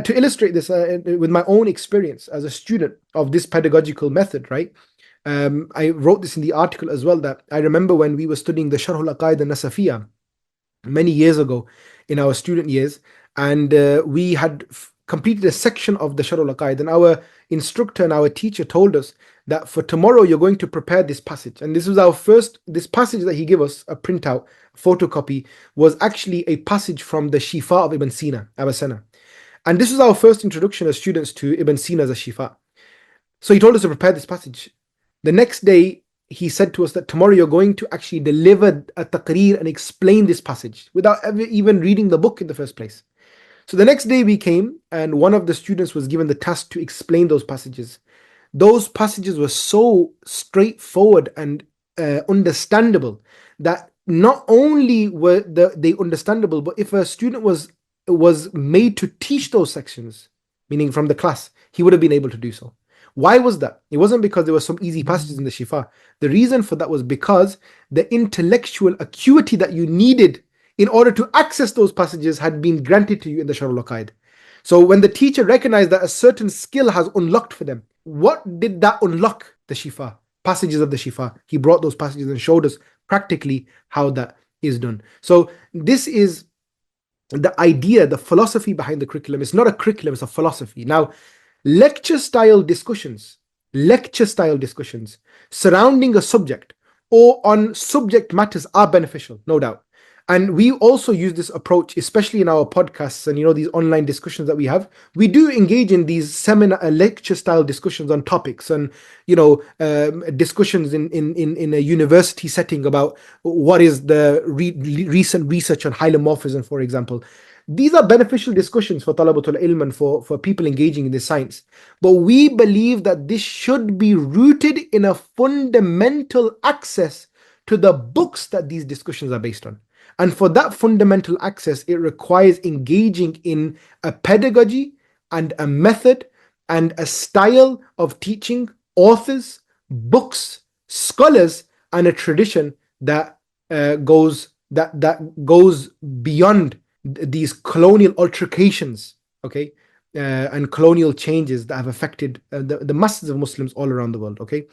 To illustrate this with my own experience as a student of this pedagogical method, right? I wrote this in the article as well, that I remember when we were studying the Sharh al-Aqaid al-Nasafiyya many years ago in our student years, and we had completed a section of the Sharh al-Aqaid, and our instructor and our teacher told us that for tomorrow you're going to prepare this passage. And this was this passage that he gave us, a printout, photocopy, was actually a passage from the Shifa of Ibn Sina, Avicenna. And this was our first introduction as students to Ibn Sina as a Shifa. So he told us to prepare this passage. The next day, he said to us that tomorrow you're going to actually deliver a taqreer and explain this passage without ever even reading the book in the first place. So the next day we came, and one of the students was given the task to explain those passages. Those passages were so straightforward and understandable that not only were they understandable, but if a student was made to teach those sections, meaning from the class, he would have been able to do so. Why was that? It wasn't because there were some easy passages in the Shifa. The reason for that was because the intellectual acuity that you needed in order to access those passages had been granted to you in the Sharh al-Aqaid. So when the teacher recognized that a certain skill has unlocked for them, what did that unlock? The Shifa, passages of the Shifa. He brought those passages and showed us practically how that is done. So this is the idea, the philosophy behind the curriculum. It's not a curriculum, it's a philosophy. Now, lecture style discussions surrounding a subject or on subject matters are beneficial, no doubt. And we also use this approach, especially in our podcasts and these online discussions that we have. We do engage in these seminar, lecture style discussions on topics, and discussions in a university setting about what is the recent research on hylomorphism, for example. These are beneficial discussions for talabatul ilm and for people engaging in this science. But we believe that this should be rooted in a fundamental access to the books that these discussions are based on. And for that fundamental access, it requires engaging in a pedagogy and a method and a style of teaching, authors, books, scholars, and a tradition that goes beyond these colonial altercations, okay, and colonial changes that have affected the masses of Muslims all around the world, okay.